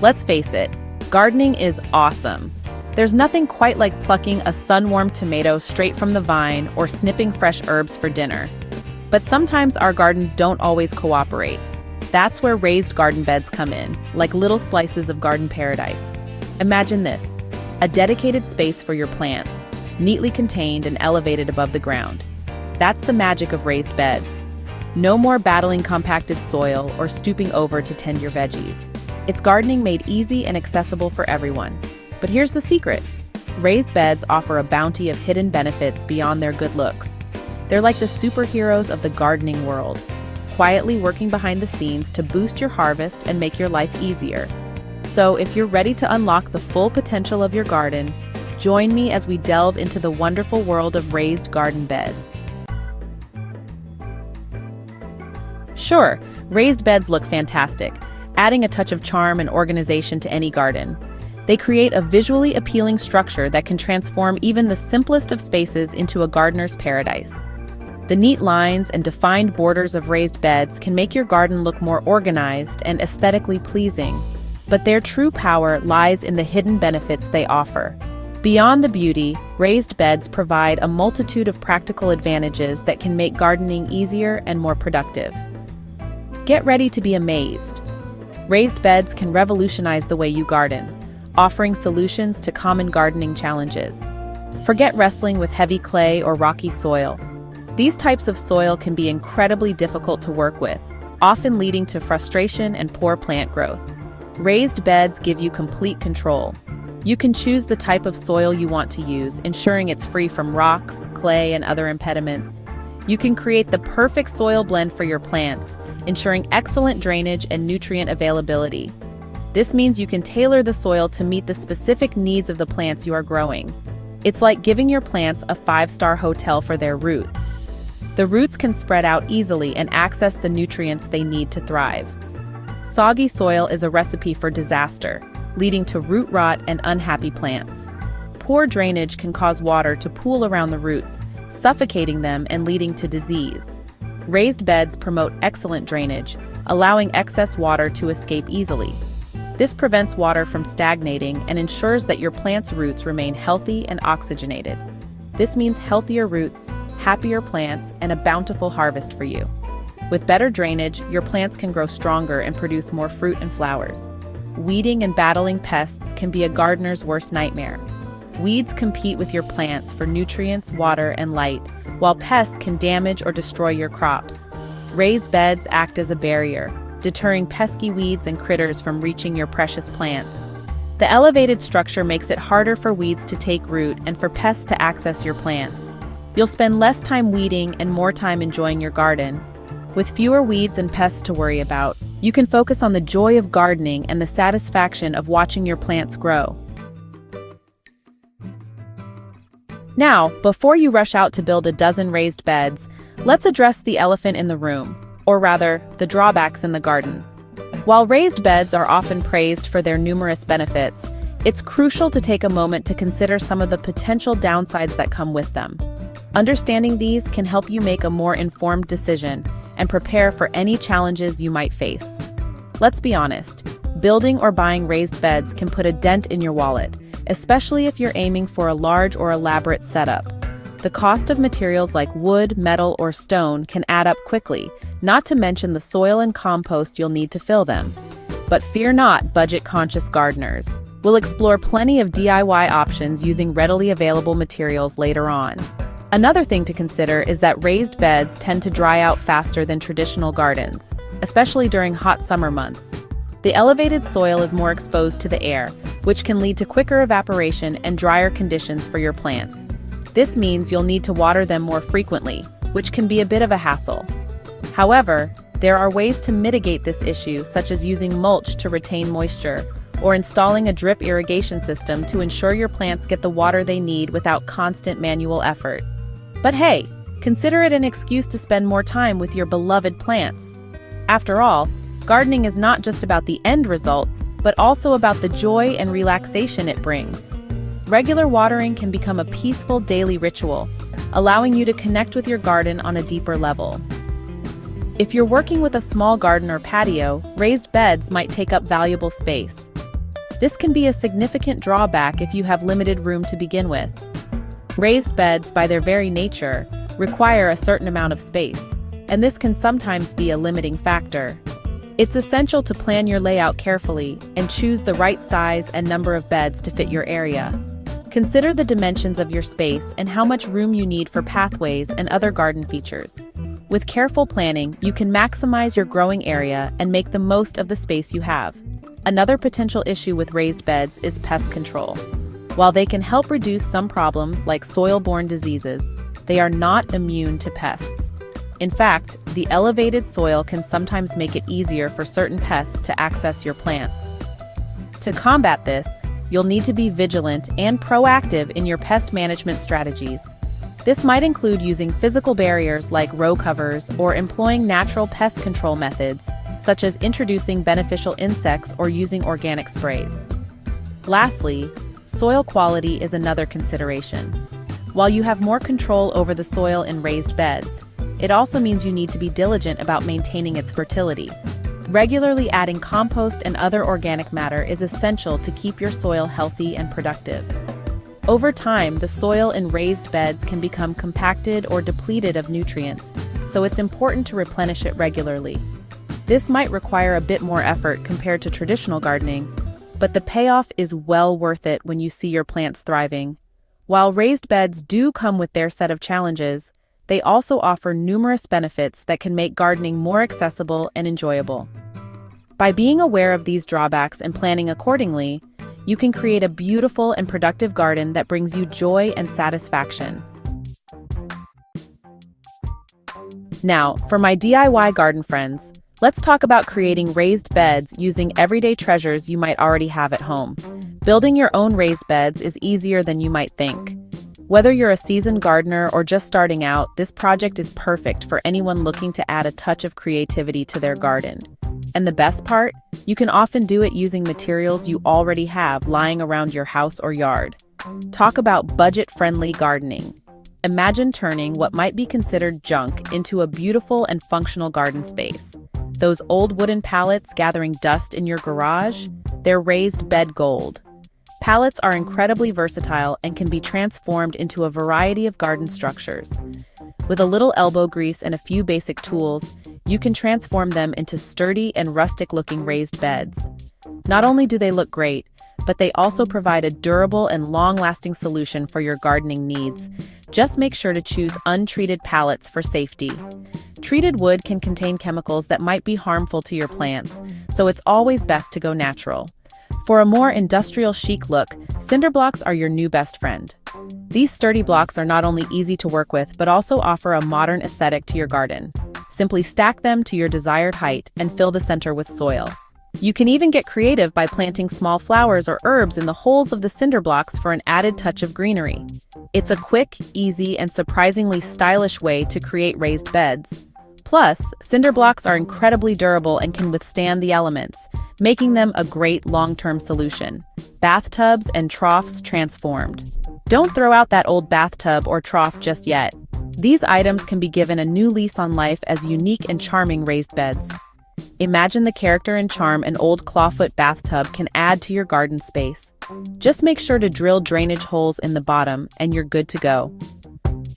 Let's face it, gardening is awesome. There's nothing quite like plucking a sun-warmed tomato straight from the vine or snipping fresh herbs for dinner. But sometimes our gardens don't always cooperate. That's where raised garden beds come in, like little slices of garden paradise. Imagine this, a dedicated space for your plants, neatly contained and elevated above the ground. That's the magic of raised beds. No more battling compacted soil or stooping over to tend your veggies. It's gardening made easy and accessible for everyone. But here's the secret. Raised beds offer a bounty of hidden benefits beyond their good looks. They're like the superheroes of the gardening world, quietly working behind the scenes to boost your harvest and make your life easier. So if you're ready to unlock the full potential of your garden, join me as we delve into the wonderful world of raised garden beds. Sure, raised beds look fantastic, adding a touch of charm and organization to any garden. They create a visually appealing structure that can transform even the simplest of spaces into a gardener's paradise. The neat lines and defined borders of raised beds can make your garden look more organized and aesthetically pleasing, but their true power lies in the hidden benefits they offer. Beyond the beauty, raised beds provide a multitude of practical advantages that can make gardening easier and more productive. Get ready to be amazed. Raised beds can revolutionize the way you garden, offering solutions to common gardening challenges. Forget wrestling with heavy clay or rocky soil. These types of soil can be incredibly difficult to work with, often leading to frustration and poor plant growth. Raised beds give you complete control. You can choose the type of soil you want to use, ensuring it's free from rocks, clay, and other impediments. You can create the perfect soil blend for your plants, ensuring excellent drainage and nutrient availability. This means you can tailor the soil to meet the specific needs of the plants you are growing. It's like giving your plants a 5-star hotel for their roots. The roots can spread out easily and access the nutrients they need to thrive. Soggy soil is a recipe for disaster, leading to root rot and unhappy plants. Poor drainage can cause water to pool around the roots, suffocating them and leading to disease. Raised beds promote excellent drainage, allowing excess water to escape easily. This prevents water from stagnating and ensures that your plant's roots remain healthy and oxygenated. This means healthier roots, happier plants, and a bountiful harvest for you. With better drainage, your plants can grow stronger and produce more fruit and flowers. Weeding and battling pests can be a gardener's worst nightmare. Weeds compete with your plants for nutrients, water, and light, while pests can damage or destroy your crops. Raised beds act as a barrier, deterring pesky weeds and critters from reaching your precious plants. The elevated structure makes it harder for weeds to take root and for pests to access your plants. You'll spend less time weeding and more time enjoying your garden. With fewer weeds and pests to worry about, you can focus on the joy of gardening and the satisfaction of watching your plants grow. Now, before you rush out to build a dozen raised beds, let's address the elephant in the room, or rather, the drawbacks in the garden. While raised beds are often praised for their numerous benefits, it's crucial to take a moment to consider some of the potential downsides that come with them. Understanding these can help you make a more informed decision and prepare for any challenges you might face. Let's be honest, building or buying raised beds can put a dent in your wallet, especially if you're aiming for a large or elaborate setup. The cost of materials like wood, metal, or stone can add up quickly, not to mention the soil and compost you'll need to fill them. But fear not, budget-conscious gardeners. We'll explore plenty of DIY options using readily available materials later on. Another thing to consider is that raised beds tend to dry out faster than traditional gardens, especially during hot summer months. The elevated soil is more exposed to the air, which can lead to quicker evaporation and drier conditions for your plants. This means you'll need to water them more frequently, which can be a bit of a hassle. However, there are ways to mitigate this issue, such as using mulch to retain moisture, or installing a drip irrigation system to ensure your plants get the water they need without constant manual effort. But hey, consider it an excuse to spend more time with your beloved plants. After all, gardening is not just about the end result, but also about the joy and relaxation it brings. Regular watering can become a peaceful daily ritual, allowing you to connect with your garden on a deeper level. If you're working with a small garden or patio, raised beds might take up valuable space. This can be a significant drawback if you have limited room to begin with. Raised beds, by their very nature, require a certain amount of space, and this can sometimes be a limiting factor. It's essential to plan your layout carefully and choose the right size and number of beds to fit your area. Consider the dimensions of your space and how much room you need for pathways and other garden features. With careful planning, you can maximize your growing area and make the most of the space you have. Another potential issue with raised beds is pest control. While they can help reduce some problems like soil-borne diseases, they are not immune to pests. In fact, the elevated soil can sometimes make it easier for certain pests to access your plants. To combat this, you'll need to be vigilant and proactive in your pest management strategies. This might include using physical barriers like row covers or employing natural pest control methods, such as introducing beneficial insects or using organic sprays. Lastly, soil quality is another consideration. While you have more control over the soil in raised beds, it also means you need to be diligent about maintaining its fertility. Regularly adding compost and other organic matter is essential to keep your soil healthy and productive. Over time, the soil in raised beds can become compacted or depleted of nutrients, so it's important to replenish it regularly. This might require a bit more effort compared to traditional gardening, but the payoff is well worth it when you see your plants thriving. While raised beds do come with their set of challenges, they also offer numerous benefits that can make gardening more accessible and enjoyable. By being aware of these drawbacks and planning accordingly, you can create a beautiful and productive garden that brings you joy and satisfaction. Now, for my DIY garden friends, let's talk about creating raised beds using everyday treasures you might already have at home. Building your own raised beds is easier than you might think. Whether you're a seasoned gardener or just starting out, this project is perfect for anyone looking to add a touch of creativity to their garden. And the best part? You can often do it using materials you already have lying around your house or yard. Talk about budget-friendly gardening. Imagine turning what might be considered junk into a beautiful and functional garden space. Those old wooden pallets gathering dust in your garage? They're raised bed gold. Pallets are incredibly versatile and can be transformed into a variety of garden structures. With a little elbow grease and a few basic tools, you can transform them into sturdy and rustic-looking raised beds. Not only do they look great, but they also provide a durable and long-lasting solution for your gardening needs. Just make sure to choose untreated pallets for safety. Treated wood can contain chemicals that might be harmful to your plants, so it's always best to go natural. For a more industrial chic look, cinder blocks are your new best friend. These sturdy blocks are not only easy to work with, but also offer a modern aesthetic to your garden. Simply stack them to your desired height and fill the center with soil. You can even get creative by planting small flowers or herbs in the holes of the cinder blocks for an added touch of greenery. It's a quick, easy, and surprisingly stylish way to create raised beds. Plus, cinder blocks are incredibly durable and can withstand the elements, making them a great long-term solution. Bathtubs and troughs transformed. Don't throw out that old bathtub or trough just yet. These items can be given a new lease on life as unique and charming raised beds. Imagine the character and charm an old clawfoot bathtub can add to your garden space. Just make sure to drill drainage holes in the bottom and you're good to go.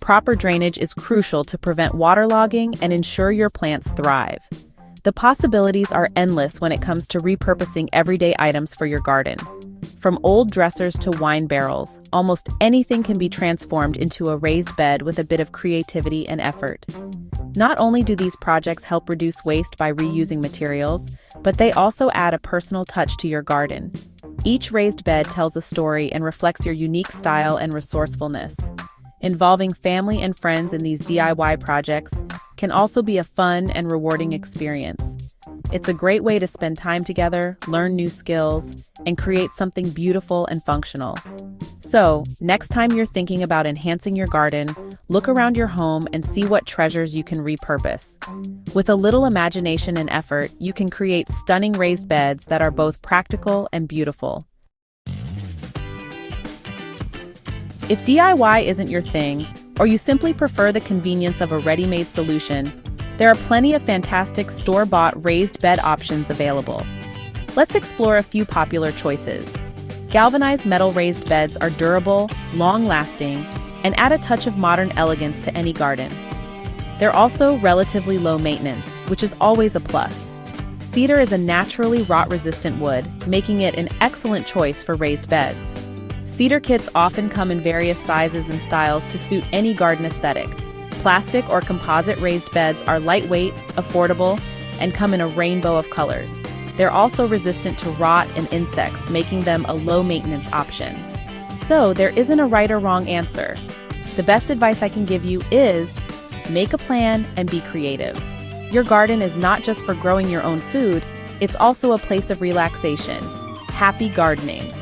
Proper drainage is crucial to prevent waterlogging and ensure your plants thrive. The possibilities are endless when it comes to repurposing everyday items for your garden. From old dressers to wine barrels, almost anything can be transformed into a raised bed with a bit of creativity and effort. Not only do these projects help reduce waste by reusing materials, but they also add a personal touch to your garden. Each raised bed tells a story and reflects your unique style and resourcefulness. Involving family and friends in these DIY projects can also be a fun and rewarding experience. It's a great way to spend time together, learn new skills, and create something beautiful and functional. So, next time you're thinking about enhancing your garden, look around your home and see what treasures you can repurpose. With a little imagination and effort, you can create stunning raised beds that are both practical and beautiful. If DIY isn't your thing, or you simply prefer the convenience of a ready-made solution, there are plenty of fantastic store-bought raised bed options available. Let's explore a few popular choices. Galvanized metal raised beds are durable, long-lasting, and add a touch of modern elegance to any garden. They're also relatively low maintenance, which is always a plus. Cedar is a naturally rot-resistant wood, making it an excellent choice for raised beds. Cedar kits often come in various sizes and styles to suit any garden aesthetic. Plastic or composite raised beds are lightweight, affordable, and come in a rainbow of colors. They're also resistant to rot and insects, making them a low-maintenance option. So, there isn't a right or wrong answer. The best advice I can give you is make a plan and be creative. Your garden is not just for growing your own food, it's also a place of relaxation. Happy gardening!